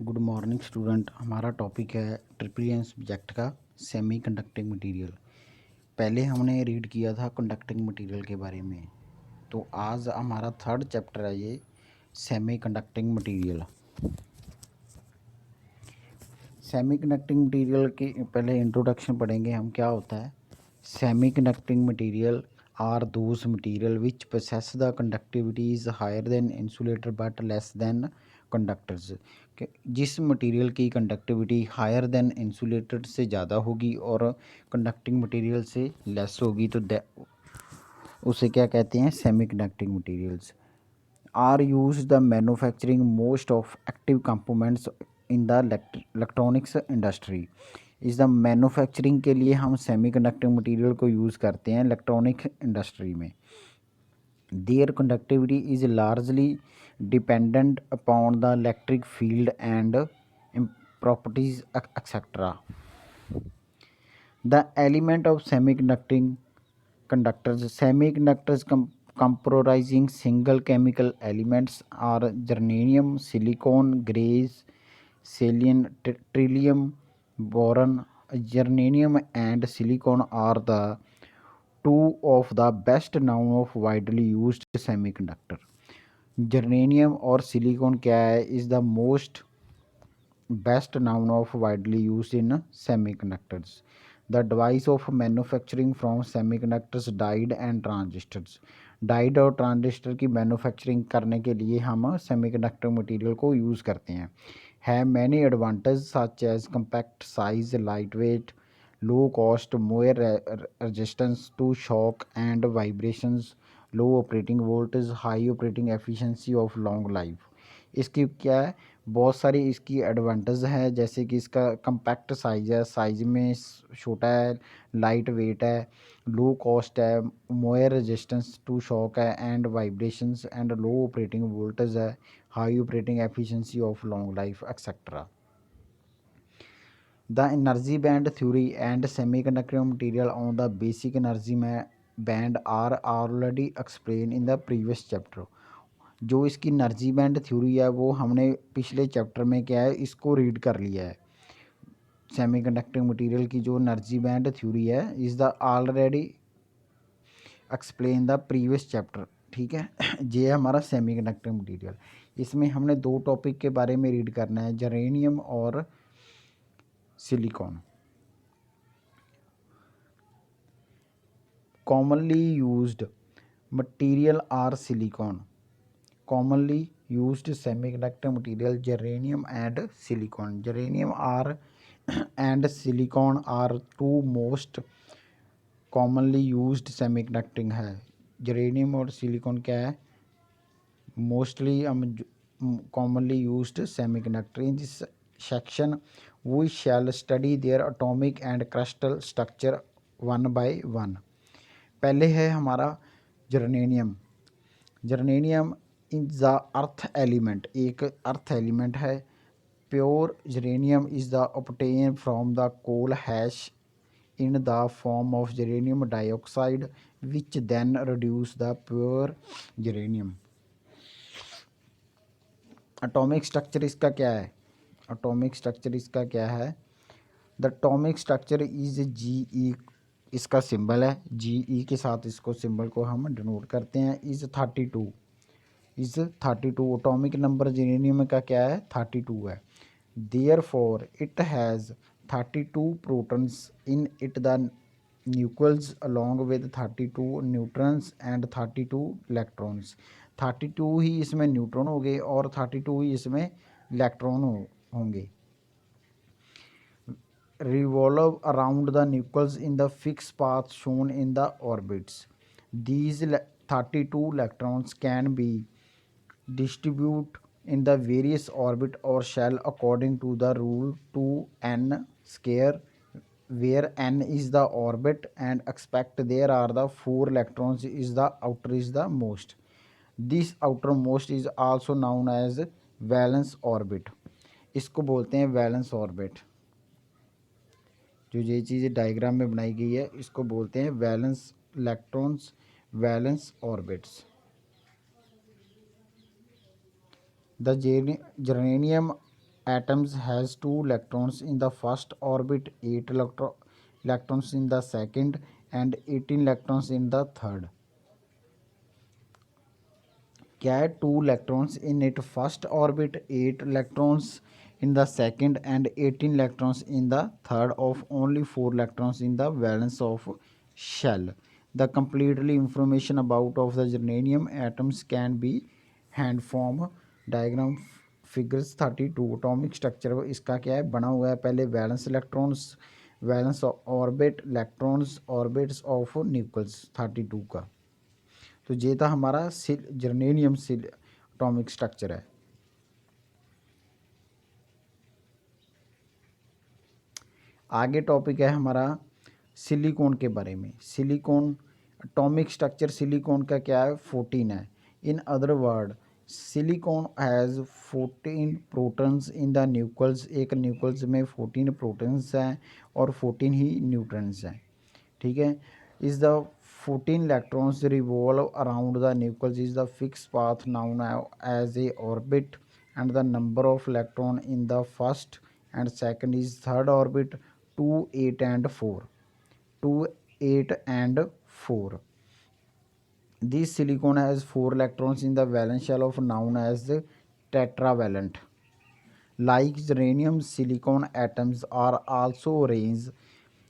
Good morning student. हमारा topic है triple N subject का सेमी कंडक्टिंग मटीरियल। पहले हमने रीड किया था कंडक्टिंग मटीरियल के बारे में, तो आज हमारा थर्ड चैप्टर है ये semiconducting material. Semiconducting material के पहले इंट्रोडक्शन पढ़ेंगे हम। क्या होता है semiconducting material? Are those material which possess the conductivity is higher than insulator but less than conductors. जिस मटेरियल की कंडक्टिविटी हायर देन इंसुलेटर से ज़्यादा होगी और कंडक्टिंग मटेरियल से लेस होगी, तो उसे क्या कहते हैं? Semiconducting materials. Are use the manufacturing most of active components in the electronics industry. इस द मैन्युफैक्चरिंग के लिए हम सेमी कंडक्टिंग मटीरियल को यूज़ करते हैं इलेक्ट्रॉनिक इंडस्ट्री में। Their conductivity is largely dependent upon the electric field and properties etc. The element of semiconducting conductors. Semiconductors comprising single chemical elements are germanium, silicon, grace, selenium, trillium, boron. Germanium and silicon are the two of the best known of widely used semiconductor. Germanium और silicon क्या है? Is the most best noun of widely used in semiconductors. The device of manufacturing from semiconductors diode and transistors. Died और transistor की manufacturing करने के लिए हम semiconductor material को यूज़ करते हैं। है many advantage such as compact size, light weight, low cost, more resistance to shock and vibrations, low operating voltage, high operating efficiency of long life. इसकी क्या है? बहुत सारी इसकी एडवांटेज है, जैसे कि इसका कम्पैक्ट साइज़ है, साइज़ में छोटा है, लाइट वेट है, लो कॉस्ट है, मोयर रेजिस्टेंस टू शॉक है and vibrations and low operating voltage है, high operating efficiency of long life etcetera. The energy band theory and semiconductor material on the basic energy band are already explain in the previous chapter. जो इसकी energy band theory है वो हमने पिछले chapter में क्या है इसको रीड कर लिया है। सेमीकंडक्टिंग मटेरियल की जो एनर्जी बैंड थ्योरी है is the already explain the previous chapter. ठीक है, ये हमारा सेमीकंडक्टिंग मटेरियल। इसमें हमने दो टॉपिक के बारे में रीड करना है, जर्मेनियम और silicon. Commonly used material are silicon. commonly used semiconductor material germanium and silicon. Germanium are and silicon are two most commonly used semiconducting है। germanium और silicon क्या है? mostly commonly used semiconductor. In this section we shall study their atomic and crystal structure one by one. पहले है हमारा germanium. Germanium is the earth element, एक earth element है। Pure uranium is the obtain from the coal hash in the form of uranium dioxide which then reduce the pure uranium. Atomic structure इसका क्या है? Atomic structure इसका क्या है? The atomic structure is G, इसका symbol है जी, के साथ इसको सिंबल को हम डिनोट करते हैं। Is 32 is 32। Atomic number uranium का क्या है? 32 है। Therefore it has 32 protons in it the nucleus along with 32 neutrons and 32 electrons. 32 ही इसमें न्यूट्रॉन होंगे और 32 ही इसमें इलेक्ट्रॉन होंगे। revolve around the nucleus in the fixed path shown in the orbits. These 32 electrons can be distributed in the various orbit or shell according to the rule 2n square, where n is the orbit and expect there are the 4 electrons is the outer is the most. This outermost is also known as valence orbit. इसको बोलते हैं valence orbit. जो ये चीज़ diagram में बनाई गई है इसको बोलते हैं valence electrons, valence orbits. The germanium atoms has 2 electrons in the first orbit, 8 electrons in the second, and 18 electrons in the third. क्या है, 2 electrons in its first orbit, 8 electrons in the second, and 18 electrons in the third, of only 4 electrons in the valence of shell. The completely information about of the germanium atoms can be hand form diagram figures 32 atomic structure इसका क्या है बना हुआ है। पहले valence electrons, valence orbit, electrons, orbits of nucleus 32 का। तो ये था हमारा जर्मेनियम एटॉमिक स्ट्रक्चर है। आगे टॉपिक है हमारा सिलिकॉन के बारे में। सिलिकॉन एटॉमिक स्ट्रक्चर सिलिकॉन का क्या है 14 है। In other word silicon has 14 protons in the nucleus. एक न्यूक्लियस में 14 प्रोटॉन्स हैं और 14 ही न्यूट्रॉन्स हैं। ठीक है। Is the 14 electrons revolve around the nucleus is the fixed path known as a orbit, and the number of electron in the first and second is third orbit 2, 8 and 4. 2, 8 and 4. This silicon has 4 electrons in the valence shell of known as the tetravalent. Like uranium, silicon atoms are also arranged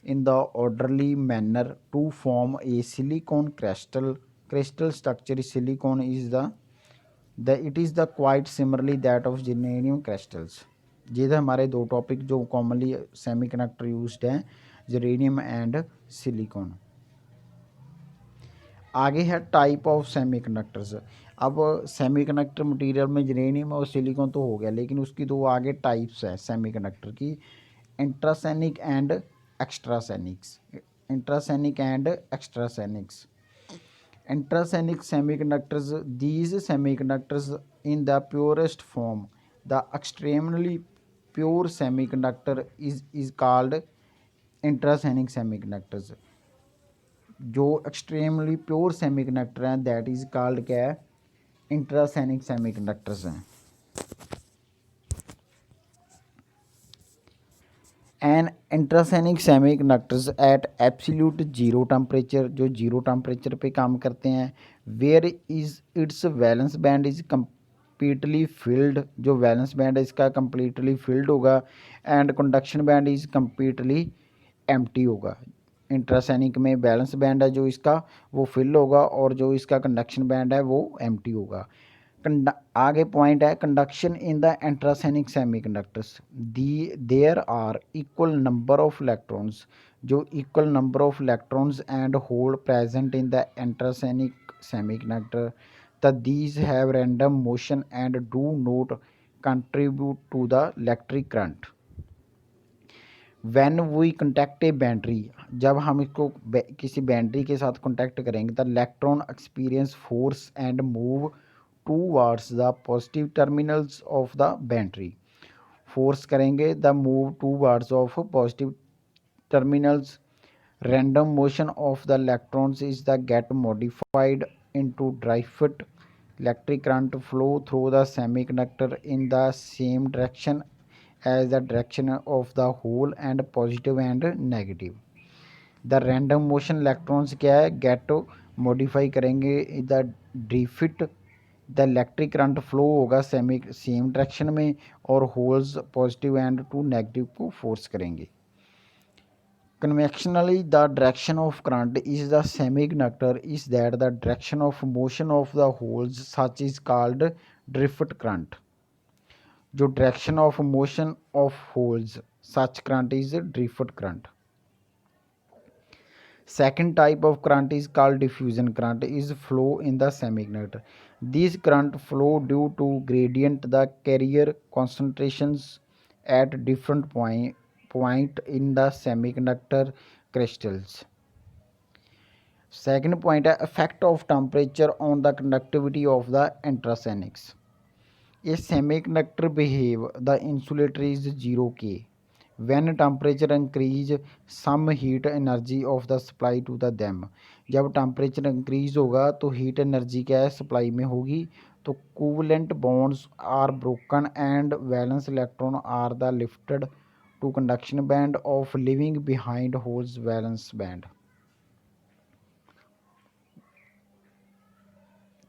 in the orderly manner to form a silicon crystal. Crystal structure silicon is it is the quite similarly that of germanium crystals. ये थे हमारे दो topic जो commonly semiconductor used हैं, geranium and silicon. आगे है type of semiconductors. अब semiconductor material में जेरेनियम और सिलिकॉन तो हो गया, लेकिन उसकी दो आगे टाइप्स है सेमीकंडक्टर की, intrinsic and extrinsics. Intrinsic and extrinsics. Intrasonic semiconductors, these semiconductors in the purest form, the extremely pure semiconductor is called intrasonic semiconductors. जो एक्सट्रीमली प्योर सेमीकंडक्टर हैं दैट इज कॉल्ड क्या है, इंट्रासोनिक सेमीकंडक्टर्स हैं। And intrinsic semiconductors at absolute zero temperature, जो zero temperature पे काम करते हैं। Where is its valence band is completely filled, जो वैलेंस बैंड है इसका कम्प्लीटली फिल्ड होगा, and conduction band is completely empty होगा। इंट्रासोनिक में बैलेंस बैंड है जो इसका वो फिल होगा, और जो इसका कंडक्शन बैंड है वो एम्प्टी होगा। आगे पॉइंट है conduction in the intrinsic semiconductors, there are equal number of electrons, जो equal number of electrons and hole present in the intrinsic semiconductor, the these have random motion and do not contribute to the electric current. When we contact a battery, जब हम इसको किसी battery के साथ contact करेंगे, the electron experience force and move towards the positive terminals of the battery. Force करेंगे the move towards of positive terminals. Random motion of the electrons is the get modified into drift. Electric current flow through the semiconductor in the same direction as the direction of the hole and positive and negative. The random motion electrons क्या है get modify करेंगे the drift, the electric current flow होगा same direction में, और holes positive and to negative को force करेंगे। Convectionally the direction of current is the semiconductor is that the direction of motion of the holes such is called drift current. जो direction of motion of holes such current is drift current. Second type of current is called diffusion current is flow in the semiconductor. This current flow due to gradient the carrier concentrations at different point in the semiconductor crystals. Second point है effect of temperature on the conductivity of the intrinsics. A semiconductor behave the insulator is 0 K. When temperature increase, some heat energy of the supply to the them. जब temperature increase होगा तो heat energy क्या है supply में होगी, तो covalent bonds are broken and valence electron are the lifted to conduction band of living behind holes valence band.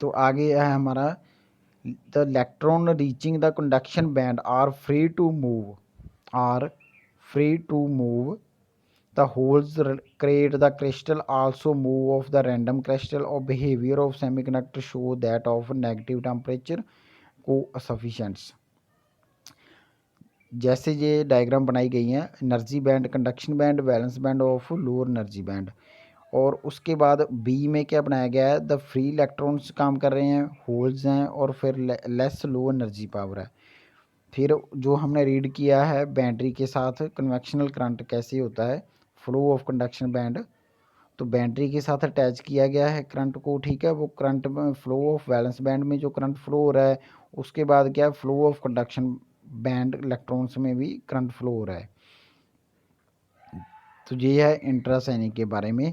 तो आगे है हमारा the electron reaching the conduction band are free to move the holes create the crystal also move of the random crystal or behavior of semiconductor show that of negative temperature coefficients। जैसे ये diagram बनाई गई हैं energy band, conduction band, valence band of lower energy band, और उसके बाद B में क्या बनाया गया है, द फ्री इलेक्ट्रॉन्स काम कर रहे हैं, होल्स हैं, और फिर लेस लो एनर्जी पावर है। फिर जो हमने रीड किया है बैटरी के साथ कन्वेक्शनल करंट कैसे होता है, फ्लो ऑफ कंडक्शन बैंड, तो बैटरी के साथ अटैच किया गया है करंट को, ठीक है। वो करंट में फ्लो ऑफ वैलेंस बैंड में जो करंट फ्लो हो रहा है, उसके बाद क्या flow of conduction band electrons में भी करंट फ्लो हो रहा है। तो ये है इंट्रासोनिक के बारे में।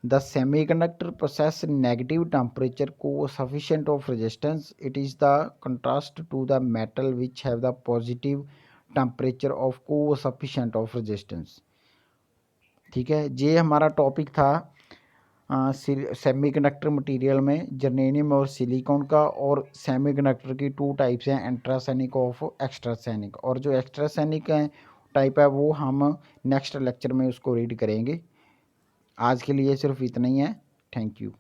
The semiconductor process negative temperature coefficient of resistance, it is the contrast to the metal which have the positive temperature of coefficient of resistance. ठीक है, ये हमारा टॉपिक था सेमीकंडक्टर मटेरियल में जर्मेनियम और सिलिकॉन का। और semiconductor की 2 टाइप्स हैं, इंट्रासोनिक ऑफ एक्स्ट्रासोनिक, और जो एक्स्ट्रासोनिक टाइप है वो हम नेक्स्ट लेक्चर में उसको रीड करेंगे। आज के लिए सिर्फ इतना ही है। Thank you.